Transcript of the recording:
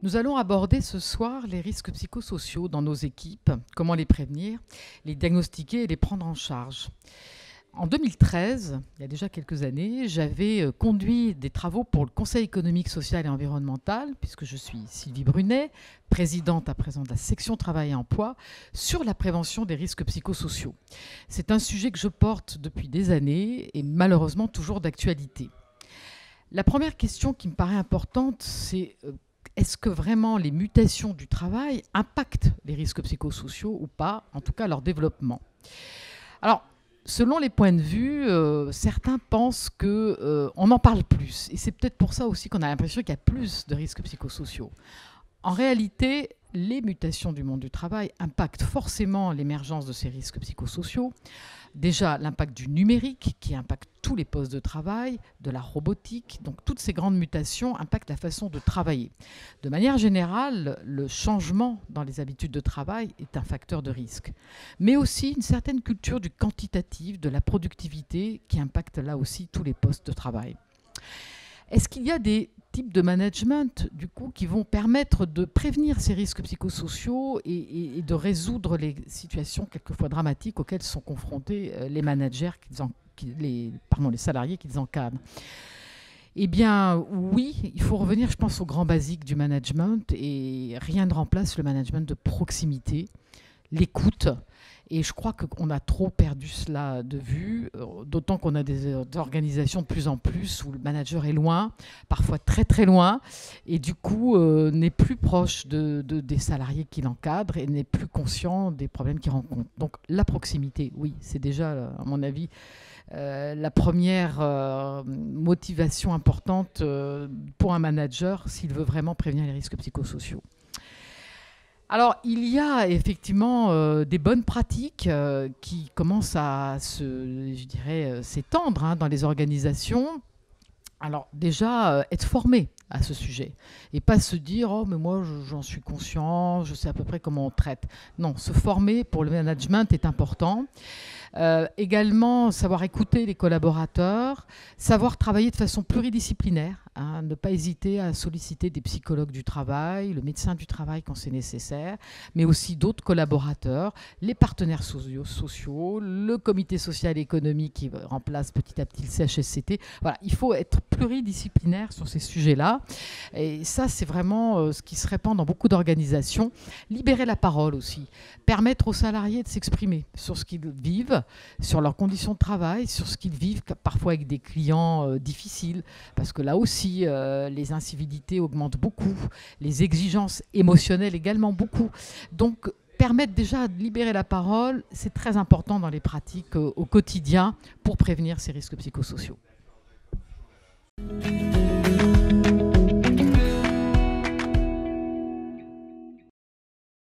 Nous allons aborder ce soir les risques psychosociaux dans nos équipes, comment les prévenir, les diagnostiquer et les prendre en charge. En 2013, il y a déjà quelques années, j'avais conduit des travaux pour le Conseil économique, social et environnemental, puisque je suis Sylvie Brunet, présidente à présent de la section Travail et Emploi, sur la prévention des risques psychosociaux. C'est un sujet que je porte depuis des années et malheureusement toujours d'actualité. La première question qui me paraît importante, c'est est-ce que vraiment les mutations du travail impactent les risques psychosociaux ou pas, en tout cas leur développement? Alors, selon les points de vue, certains pensent qu'on en parle plus. Et c'est peut-être pour ça aussi qu'on a l'impression qu'il y a plus de risques psychosociaux. En réalité, les mutations du monde du travail impactent forcément l'émergence de ces risques psychosociaux. Déjà, l'impact du numérique qui impacte tous les postes de travail, de la robotique. Donc, toutes ces grandes mutations impactent la façon de travailler. De manière générale, le changement dans les habitudes de travail est un facteur de risque. Mais aussi une certaine culture du quantitatif, de la productivité qui impacte là aussi tous les postes de travail. Est-ce qu'il y a des types de management du coup, qui vont permettre de prévenir ces risques psychosociaux et de résoudre les situations quelquefois dramatiques auxquelles sont confrontés les managers, les salariés qu'ils encadrent? Eh bien, oui, il faut revenir, je pense, aux grands basiques du management et rien ne remplace le management de proximité, l'écoute. Et je crois qu'on a trop perdu cela de vue, d'autant qu'on a des organisations de plus en plus où le manager est loin, parfois très très loin, et du coup n'est plus proche des salariés qu'il encadre et n'est plus conscient des problèmes qu'il rencontre. Donc la proximité, oui, c'est déjà, à mon avis, la première motivation importante pour un manager s'il veut vraiment prévenir les risques psychosociaux. Alors, il y a effectivement des bonnes pratiques qui commencent à s'étendre dans les organisations. Alors déjà, être formé à ce sujet et pas se dire « Oh, mais moi, j'en suis conscient, je sais à peu près comment on traite ». Non, se former pour le management est important. Également, savoir écouter les collaborateurs, savoir travailler de façon pluridisciplinaire, ne pas hésiter à solliciter des psychologues du travail, le médecin du travail quand c'est nécessaire, mais aussi d'autres collaborateurs, les partenaires sociaux, le comité social et économique qui remplace petit à petit le CHSCT. Voilà, il faut être pluridisciplinaire sur ces sujets-là. Et ça, c'est vraiment ce qui se répand dans beaucoup d'organisations. Libérer la parole aussi, permettre aux salariés de s'exprimer sur ce qu'ils vivent, sur leurs conditions de travail, sur ce qu'ils vivent parfois avec des clients difficiles, parce que là aussi, les incivilités augmentent beaucoup, les exigences émotionnelles également beaucoup. Donc, permettre déjà de libérer la parole, c'est très important dans les pratiques au quotidien pour prévenir ces risques psychosociaux.